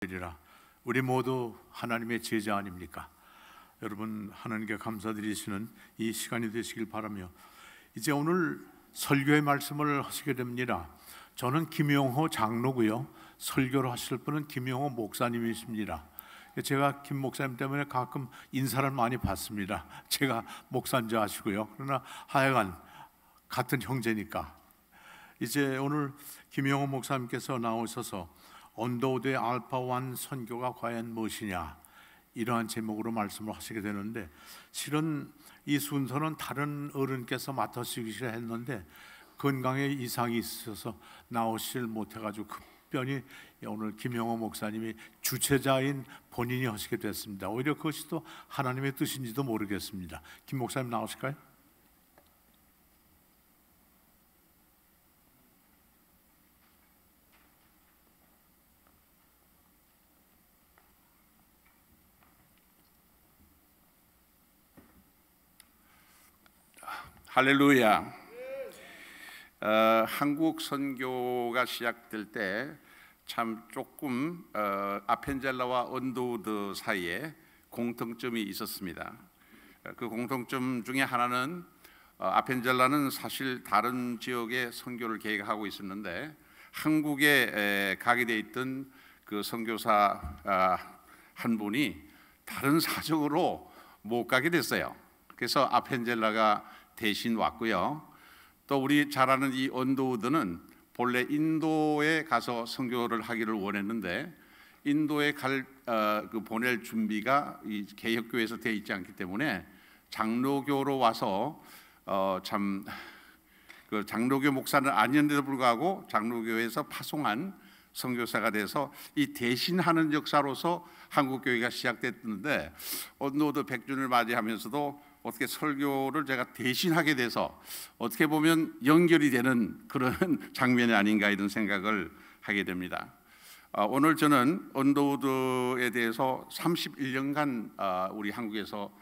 이라 우리 모두 하나님의 제자 아닙니까? 여러분, 하나님께 감사드리시는 이 시간이 되시길 바라며 이제 오늘 설교의 말씀을 하시게 됩니다. 저는 김용호 장로고요. 설교를 하실 분은 김용호 목사님이십니다. 제가 김 목사님 때문에 가끔 인사를 많이 받습니다. 제가 목사인 줄 아시고요. 그러나 하여간 같은 형제니까. 이제 오늘 김용호 목사님께서 나오셔서 언더우드의 알파1 선교가 과연 무엇이냐, 이러한 제목으로 말씀을 하시게 되는데, 실은 이 순서는 다른 어른께서 맡으시기로 했는데 건강에 이상이 있어서 나오실 못해가지고 급변히 오늘 김용호 목사님이 주체자인 본인이 하시게 됐습니다. 오히려 그것이 또 하나님의 뜻인지도 모르겠습니다. 김 목사님 나오실까요? 할렐루야. 한국 선교가 시작될 때 참 조금 아펜젤라와 언더우드 사이에 공통점이 있었습니다. 그 공통점 중에 하나는 아펜젤라는 사실 다른 지역에 선교를 계획하고 있었는데 한국에 가게 돼 있던 그 선교사 한 분이 다른 사정으로 못 가게 됐어요. 그래서 아펜젤라가 대신 왔고요. 또 우리 잘 아는 이 언더우드는 본래 인도에 가서 선교를 하기를 원했는데 인도에 보낼 준비가 이 개혁교회에서 되어 있지 않기 때문에 장로교로 와서 그 장로교 목사는 아니었는데도 불구하고 장로교에서 파송한 선교사가 돼서 이 대신하는 역사로서 한국교회가 시작됐는데, 언더우드 100주년을 맞이하면서도 어떻게 설교를 제가 대신하게 돼서 어떻게 보면 연결이 되는 그런 장면이 아닌가, 이런 생각을 하게 됩니다. 오늘 저는 언더우드에 대해서 31년간 우리 한국에서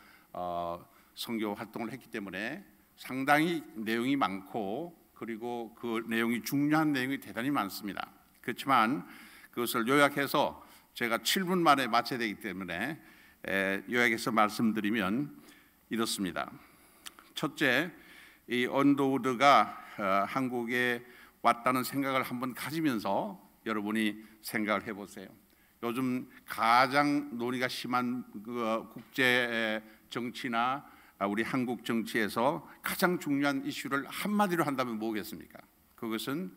선교 활동을 했기 때문에 상당히 내용이 많고, 그리고 그 내용이 중요한 내용이 대단히 많습니다. 그렇지만 그것을 요약해서 제가 7분 만에 마쳐야 되기 때문에 요약해서 말씀드리면 이렇습니다. 첫째, 이 언더우드가 한국에 왔다는 생각을 한번 가지면서 여러분이 생각을 해보세요. 요즘 가장 논의가 심한 국제 정치나 우리 한국 정치에서 가장 중요한 이슈를 한마디로 한다면 뭐겠습니까? 그것은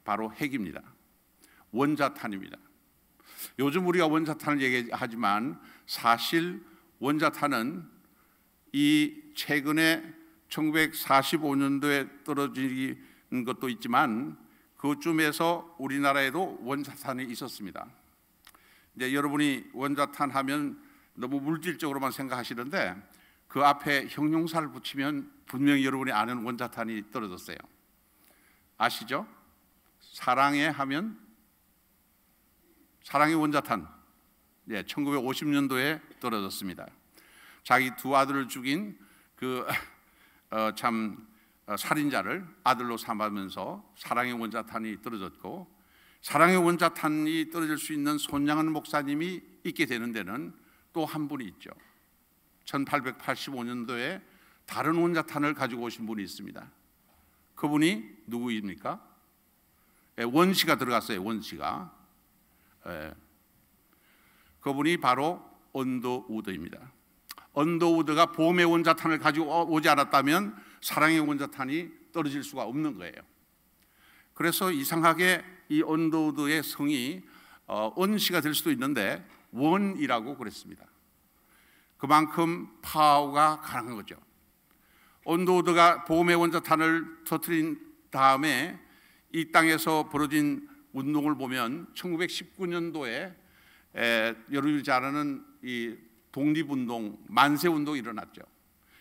바로 핵입니다. 원자탄입니다. 요즘 우리가 원자탄을 얘기하지만 사실 원자탄은 이 최근에 1945년도에 떨어진 것도 있지만 그쯤에서 우리나라에도 원자탄이 있었습니다. 이제 여러분이 원자탄 하면 너무 물질적으로만 생각하시는데 그 앞에 형용사를 붙이면 분명히 여러분이 아는 원자탄이 떨어졌어요. 아시죠? 사랑해 하면 사랑의 원자탄. 1950년도에 떨어졌습니다. 자기 두 아들을 죽인 그 살인자를 아들로 삼으면서 사랑의 원자탄이 떨어졌고, 사랑의 원자탄이 떨어질 수 있는 손양은 목사님이 있게 되는 데는 또 한 분이 있죠. 1885년도에 다른 원자탄을 가지고 오신 분이 있습니다. 그분이 누구입니까? 원시가 들어갔어요. 원시가. 그분이 바로 언더우드입니다. 언더우드가 봄의 원자탄을 가지고 오지 않았다면 사랑의 원자탄이 떨어질 수가 없는 거예요. 그래서 이상하게 이 언더우드의 성이 원시가 될 수도 있는데 원이라고 그랬습니다. 그만큼 파워가 강한 거죠. 언더우드가 봄의 원자탄을 터뜨린 다음에 이 땅에서 벌어진 운동을 보면 1919년도에 여러분이 잘 아는 이 독립운동, 만세운동이 일어났죠.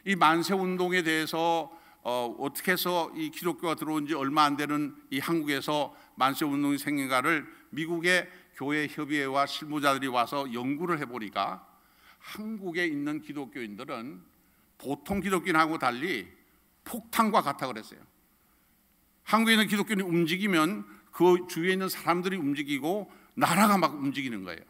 이 만세운동에 대해서 어떻게 해서 이 기독교가 들어온 지 얼마 안 되는 이 한국에서 만세운동이 생긴가를 미국의 교회협의회와 실무자들이 와서 연구를 해보니까 한국에 있는 기독교인들은 보통 기독교인하고 달리 폭탄과 같다 그랬어요. 한국에 있는 기독교인이 움직이면 그 주위에 있는 사람들이 움직이고 나라가 막 움직이는 거예요.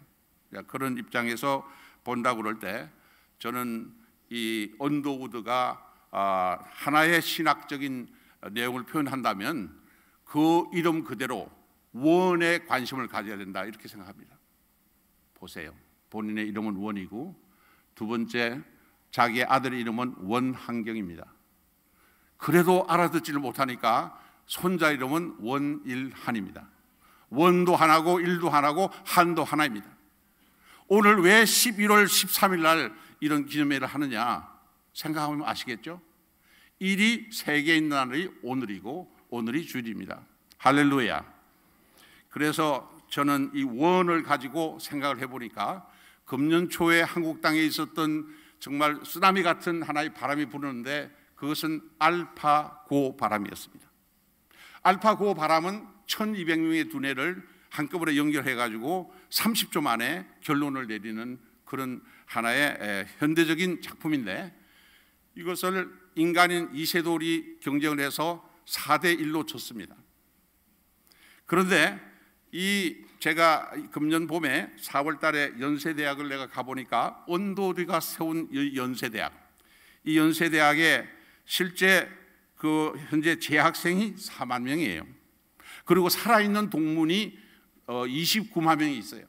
그런 입장에서 본다 그럴 때 저는 이 언더우드가 하나의 신학적인 내용을 표현한다면 그 이름 그대로 원에 관심을 가져야 된다 이렇게 생각합니다. 보세요. 본인의 이름은 원이고 두 번째 자기의 아들의 이름은 원한경입니다. 그래도 알아듣지를 못하니까 손자 이름은 원일한입니다. 원도 하나고 일도 하나고 한도 하나입니다. 오늘 왜 11월 13일 날 이런 기념회를 하느냐 생각하면 아시겠죠? 일이 세계에 있는 날이 오늘이고 오늘이 주일입니다. 할렐루야. 그래서 저는 이 원을 가지고 생각을 해보니까 금년 초에 한국 땅에 있었던 정말 쓰나미 같은 하나의 바람이 부르는데 그것은 알파고 바람이었습니다. 알파고 바람은 1200명의 두뇌를 한꺼번에 연결해가지고 30초 만에 결론을 내리는 그런 하나의 현대적인 작품인데 이것을 인간인 이세돌이 경쟁을 해서 4대1로 졌습니다. 그런데 제가 금년 봄에 4월 달에 연세대학을 내가 가보니까 언더우드가 세운 이 연세대학, 이 연세대학에 실제 그 현재 재학생이 4만 명이에요. 그리고 살아있는 동문이 29만 명이 있어요.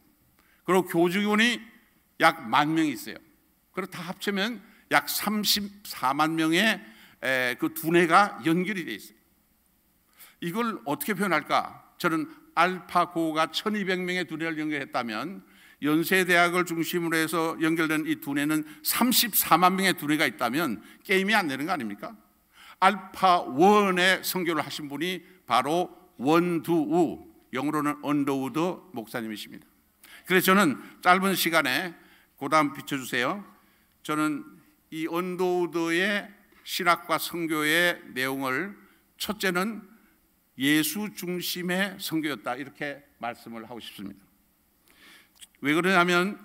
그리고 교직원이 약 1만 명이 있어요. 그리고 다 합치면 약 34만 명의 그 두뇌가 연결이 되어 있어요. 이걸 어떻게 표현할까? 저는 알파고가 1200명의 두뇌를 연결했다면 연세대학을 중심으로 해서 연결된 이 두뇌는 34만 명의 두뇌가 있다면 게임이 안 되는 거 아닙니까? 알파1의 선교를 하신 분이 바로 원두우, 영어로는 언더우드 목사님이십니다. 그래서 저는 짧은 시간에 그 다음 비춰주세요. 저는 이 언더우드의 신학과 선교의 내용을 첫째는 예수 중심의 선교였다 이렇게 말씀을 하고 싶습니다. 왜 그러냐면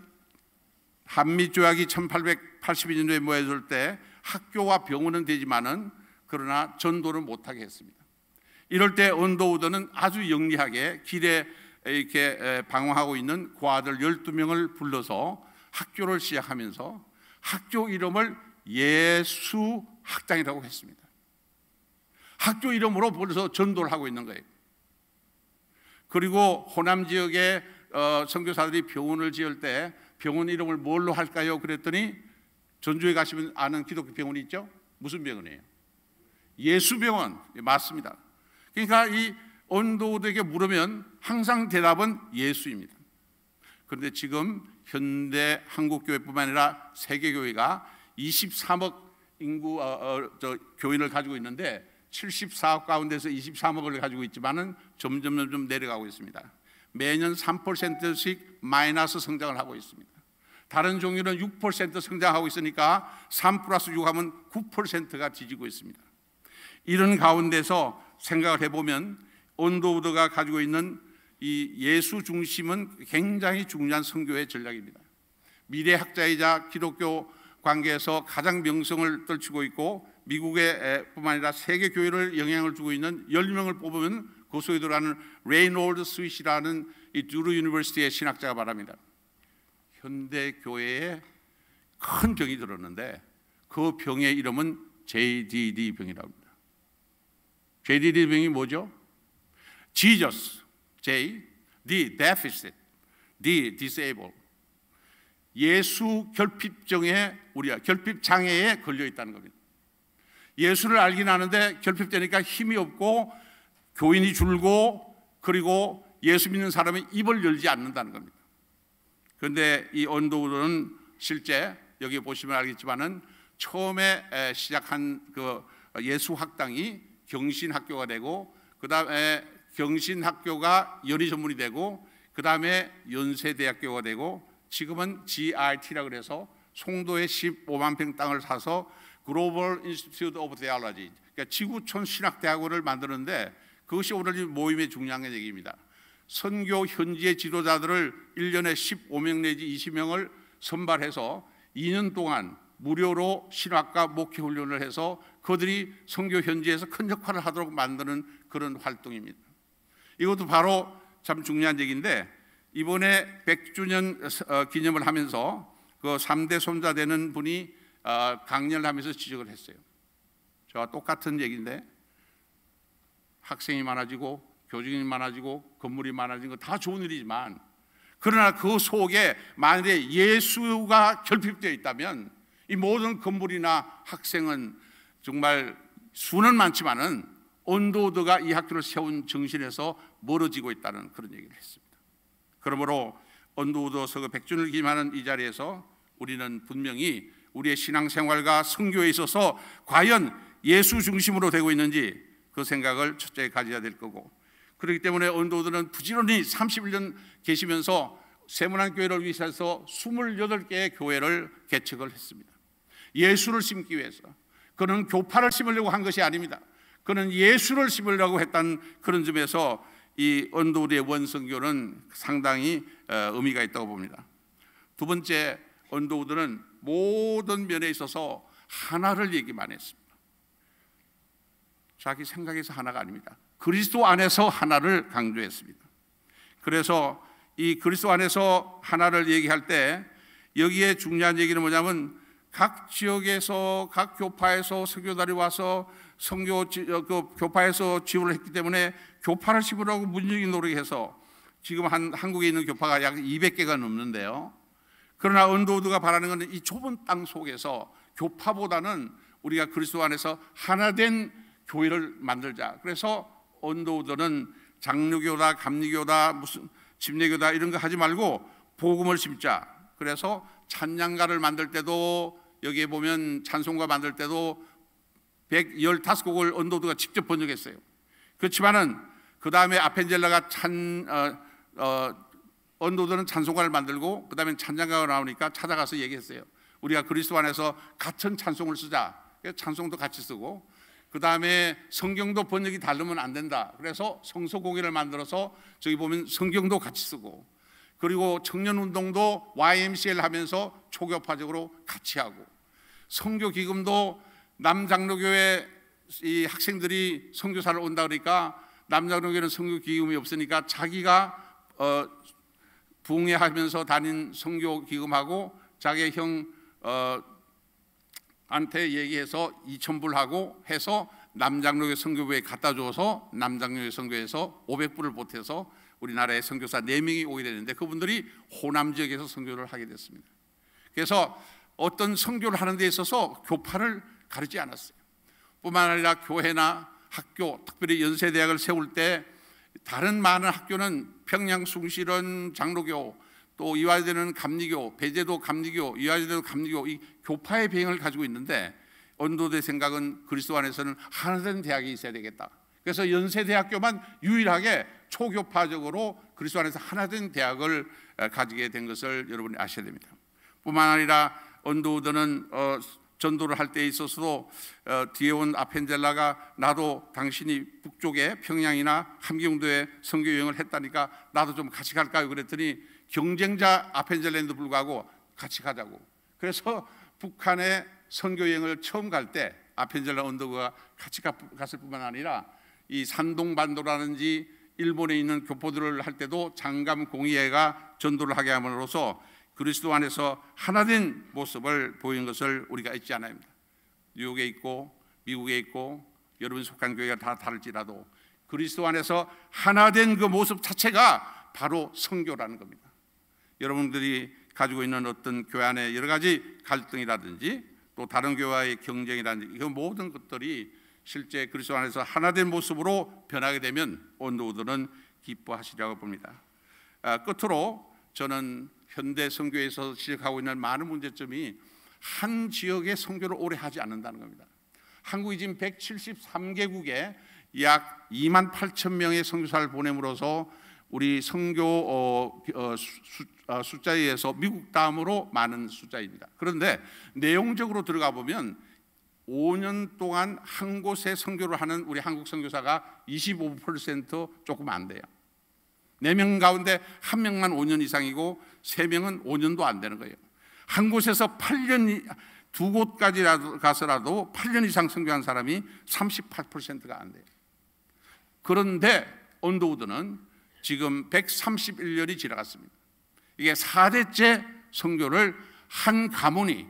한미조약이 1882년도에 모여질 때 학교와 병원은 되지만은 그러나 전도를 못하게 했습니다. 이럴 때 언더우드는 아주 영리하게 길에 이렇게 방황하고 있는 고아들 12명을 불러서 학교를 시작하면서 학교 이름을 예수 학당이라고 했습니다. 학교 이름으로 벌써 전도를 하고 있는 거예요. 그리고 호남 지역에 선교사들이 병원을 지을 때 병원 이름을 뭘로 할까요? 그랬더니 전주에 가시면 아는 기독교 병원이 있죠? 무슨 병원이에요? 예수병원. 맞습니다. 그러니까 이 언더우드에게 물으면 항상 대답은 예수입니다. 그런데 지금 현대 한국교회뿐만 아니라 세계교회가 23억 인구 교인을 가지고 있는데 74억 가운데서 23억을 가지고 있지만은 점점 내려가고 있습니다. 매년 3%씩 마이너스 성장을 하고 있습니다. 다른 종류는 6% 성장하고 있으니까 3 플러스 6 하면 9%가 뒤지고 있습니다. 이런 가운데서 생각을 해보면 언더우드가 가지고 있는 이 예수 중심은 굉장히 중요한 선교의 전략입니다. 미래학자이자 기독교 관계에서 가장 명성을 떨치고 있고 미국의 뿐만 아니라 세계 교회를 영향을 주고 있는 10명을 뽑으면 그 속에 들어가는 레이놀드 스윗이라는 이 듀루 유니버시티의 신학자가 말합니다. 현대 교회에 큰 병이 들었는데 그 병의 이름은 JDD 병이라고 합니다. JDD 병이 뭐죠? Jesus, J, D, deficit, D, disabled. 예수 결핍증에 우리가 결핍장애에 걸려 있다는 겁니다. 예수를 알긴 아는데 결핍되니까 힘이 없고 교인이 줄고 그리고 예수 믿는 사람이 입을 열지 않는다는 겁니다. 그런데 이 언더우드는 실제 여기 보시면 알겠지만은 처음에 시작한 그 예수 학당이 경신학교가 되고 그 다음에 경신학교가 연희 전문이 되고 그 다음에 연세대학교가 되고 지금은 GRT라고 해서 송도에 15만 평 땅을 사서 Global Institute of Theology, 그러니까 지구촌 신학대학원을 만드는데 그것이 오늘 이 모임의 중요한 얘기입니다. 선교 현지의 지도자들을 1년에 15명 내지 20명을 선발해서 2년 동안 무료로 신학과 목회 훈련을 해서 그들이 선교 현지에서 큰 역할을 하도록 만드는 그런 활동입니다. 이것도 바로 참 중요한 얘기인데 이번에 100주년 기념을 하면서 그 3대 손자 되는 분이 강연을 하면서 지적을 했어요. 저와 똑같은 얘기인데 학생이 많아지고 교직원이 많아지고 건물이 많아지는 거 다 좋은 일이지만, 그러나 그 속에 만일에 예수가 결핍되어 있다면 이 모든 건물이나 학생은 정말 수는 많지만은 언더우드가 이 학교를 세운 정신에서 멀어지고 있다는 그런 얘기를 했습니다. 그러므로 언더우드 서거 100주년을 기념하는 이 자리에서 우리는 분명히 우리의 신앙생활과 선교에 있어서 과연 예수 중심으로 되고 있는지 그 생각을 첫째 가져야 될 거고, 그렇기 때문에 언더우드는 부지런히 31년 계시면서 세문안교회를 위해서 28개의 교회를 개척을 했습니다. 예수를 심기 위해서. 그는 교파를 심으려고 한 것이 아닙니다. 그는 예수를 심으려고 했다는 그런 점에서 이 언더우드의 원선교는 상당히 의미가 있다고 봅니다. 두 번째, 언더우드는 모든 면에 있어서 하나를 얘기만 했습니다. 자기 생각에서 하나가 아닙니다. 그리스도 안에서 하나를 강조했습니다. 그래서 이 그리스도 안에서 하나를 얘기할 때 여기에 중요한 얘기는 뭐냐면, 각 지역에서 각 교파에서 선교단이 와서 교파에서 지원을 했기 때문에 교파를 심으라고 문적인 노력해서 지금 한국에 있는 교파가 약 200개가 넘는데요. 그러나 언더우드가 바라는 것은 이 좁은 땅 속에서 교파보다는 우리가 그리스도 안에서 하나된 교회를 만들자. 그래서 언더우드는 장로교다, 감리교다, 무슨 집례교다 이런 거 하지 말고 복음을 심자. 그래서 찬양가를 만들 때도 여기에 보면 찬송가 만들 때도 115곡을 언더우드가 직접 번역했어요. 그렇지만은 그 다음에 아펜젤라가 언더우드는 찬송가를 만들고 그 다음에 찬양가가 나오니까 찾아가서 얘기했어요. 우리가 그리스도 안에서 같은 찬송을 쓰자. 그래서 찬송도 같이 쓰고, 그 다음에 성경도 번역이 다르면 안 된다. 그래서 성서공예를 만들어서 저기 보면 성경도 같이 쓰고, 그리고 청년운동도 YMCA를 하면서 초교파적으로 같이 하고, 선교기금도 남장로교회 이 학생들이 선교사를 온다 그러니까 남장로교회는 선교기금이 없으니까 자기가 부흥회하면서 다닌 선교기금하고 자기 형한테 얘기해서 2,000불하고 해서 남장로교회 선교부에 갖다 줘서 남장로교회 선교에서 500불을 보태서 우리나라에 선교사 4명이 오게 되는데 그분들이 호남 지역에서 선교를 하게 됐습니다. 그래서 어떤 선교를 하는 데 있어서 교파를 가리지 않았어요. 뿐만 아니라 교회나 학교, 특별히 연세대학을 세울 때 다른 많은 학교는 평양 숭실은 장로교, 또 이화여대는 감리교, 배제도 감리교, 이화여대도 감리교, 이 교파의 배경을 가지고 있는데 언더우드의 생각은 그리스도 안에서는 하나된 대학이 있어야 되겠다. 그래서 연세대학교만 유일하게 초교파적으로 그리스도 안에서 하나된 대학을 가지게 된 것을 여러분이 아셔야 됩니다. 뿐만 아니라 언더우드는 전도를 할 때 있어서도 뒤에 온 아펜젤라가 나도 당신이 북쪽에 평양이나 함경도에 선교 여행을 했다니까 나도 좀 같이 갈까요? 그랬더니 경쟁자 아펜젤라인도 불구하고 같이 가자고. 그래서 북한에 선교 여행을 처음 갈 때 아펜젤라 언더우드가 같이 갔을 뿐만 아니라 이 산동반도라든지 일본에 있는 교포들을 할 때도 장감 공의회가 전도를 하게 함으로써 그리스도 안에서 하나된 모습을 보이는 것을 우리가 잊지 않아야 합니다. 뉴욕에 있고 미국에 있고 여러분 속한 교회가 다 다를지라도 그리스도 안에서 하나된 그 모습 자체가 바로 선교라는 겁니다. 여러분들이 가지고 있는 어떤 교회 안에 여러 가지 갈등이라든지 또 다른 교회와의 경쟁이라든지 그 모든 것들이 실제 그리스도 안에서 하나된 모습으로 변하게 되면 언더우드는 기뻐하시리라고 봅니다. 끝으로 저는 현대 선교에서 지적하고 있는 많은 문제점이 한 지역의 선교를 오래 하지 않는다는 겁니다. 한국이 지금 173개국에 약 28,000명의 선교사를 보냄으로써 우리 선교 숫자에 의해서 미국 다음으로 많은 숫자입니다. 그런데 내용적으로 들어가 보면 5년 동안 한 곳에 선교를 하는 우리 한국 선교사가 25% 조금 안 돼요. 4명 가운데 1명만 5년 이상이고 3명은 5년도 안 되는 거예요. 한 곳에서 8년, 2곳까지 가서라도 8년 이상 선교한 사람이 38%가 안 돼요. 그런데 언더우드는 지금 131년이 지나갔습니다. 이게 4대째 선교를 한 가문이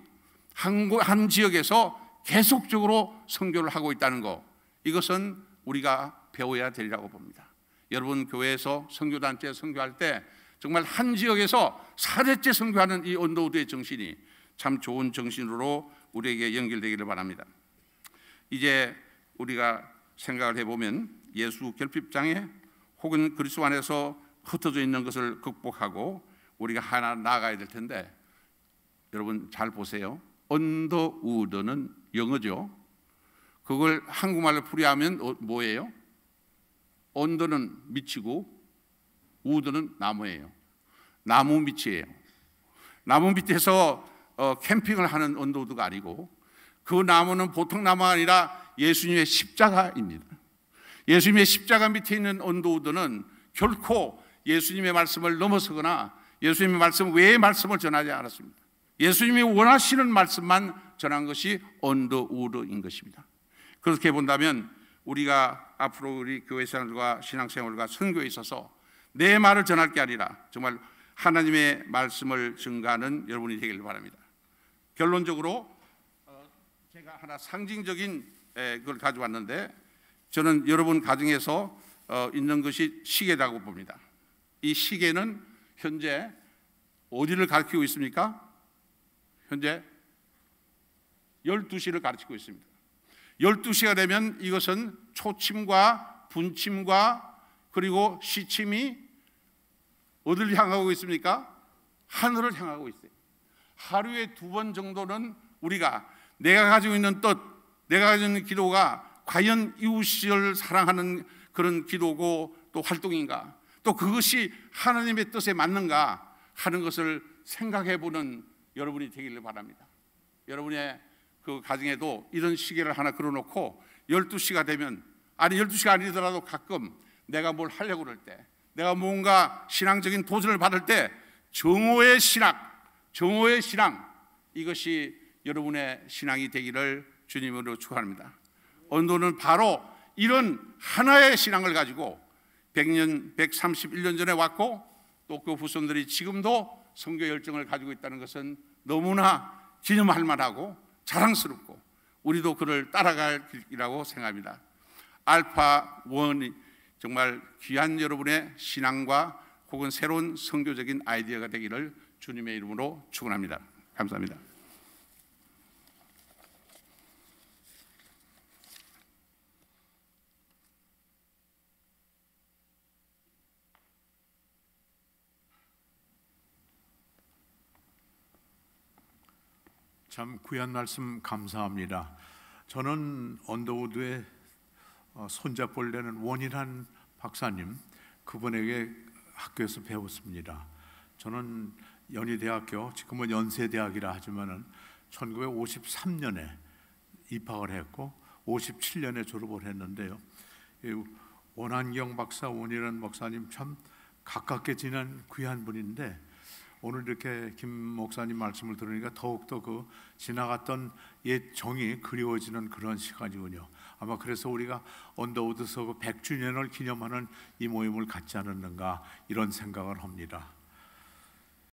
한 지역에서 계속적으로 선교를 하고 있다는 거, 이것은 우리가 배워야 되리라고 봅니다. 여러분 교회에서 선교단체 선교할 때 정말 한 지역에서 4대째 선교하는 이 언더우드의 정신이 참 좋은 정신으로 우리에게 연결되기를 바랍니다. 이제 우리가 생각을 해보면 예수 결핍장애 혹은 그리스도 안에서 흩어져 있는 것을 극복하고 우리가 하나 나아가야 될 텐데, 여러분 잘 보세요. 언더우드는 영어죠. 그걸 한국말로 풀이하면 뭐예요? 언더는 밑이고 우드는 나무예요. 나무 밑이에요. 나무 밑에서 캠핑을 하는 언더우드가 아니고, 그 나무는 보통 나무가 아니라 예수님의 십자가입니다. 예수님의 십자가 밑에 있는 언더우드는 결코 예수님의 말씀을 넘어서거나 예수님의 말씀 외의 말씀을 전하지 않았습니다. 예수님이 원하시는 말씀만 전한 것이 언더우드인 것입니다. 그렇게 본다면 우리가 앞으로 우리 교회 생활과 신앙생활과 선교에 있어서 내 말을 전할 게 아니라 정말 하나님의 말씀을 증거하는 여러분이 되기를 바랍니다. 결론적으로 제가 하나 상징적인 그걸 가져왔는데, 저는 여러분 가정에서 있는 것이 시계라고 봅니다. 이 시계는 현재 어디를 가리키고 있습니까? 현재 12시를 가리키고 있습니다. 12시가 되면 이것은 초침과 분침과 그리고 시침이 어디를 향하고 있습니까? 하늘을 향하고 있어요. 하루에 2번 정도는 우리가 내가 가지고 있는 뜻, 내가 가지고 있는 기도가 과연 이웃을 사랑하는 그런 기도고 또 활동인가, 또 그것이 하나님의 뜻에 맞는가 하는 것을 생각해 보는 여러분이 되기를 바랍니다. 여러분의 그 가정에도 이런 시계를 하나 걸어놓고 12시가 되면, 아니 12시가 아니더라도 가끔 내가 뭘 하려고 그럴 때, 내가 뭔가 신앙적인 도전을 받을 때 정오의 신앙, 이것이 여러분의 신앙이 되기를 주님으로 축원합니다. 언도는 바로 이런 하나의 신앙을 가지고 131년 전에 왔고, 또 그 후손들이 지금도 선교 열정을 가지고 있다는 것은 너무나 기념할 만하고 자랑스럽고 우리도 그를 따라갈 길이라고 생각합니다. 알파 원이 정말 귀한 여러분의 신앙과 혹은 새로운 선교적인 아이디어가 되기를 주님의 이름으로 축원합니다. 감사합니다. 참 귀한 말씀 감사합니다. 저는 언더우드의 손잡고를 내는 원일한 박사님, 그분에게 학교에서 배웠습니다. 저는 연희대학교, 지금은 연세대학이라 하지만은 1953년에 입학을 했고 57년에 졸업을 했는데요. 원한경 박사, 원일한 박사님 참 가깝게 지낸 귀한 분인데, 오늘 이렇게 김 목사님 말씀을 들으니까 더욱더 그 지나갔던 옛 정이 그리워지는 그런 시간이군요. 아마 그래서 우리가 언더우드 서거 100주년을 기념하는 이 모임을 갖지 않았는가 이런 생각을 합니다.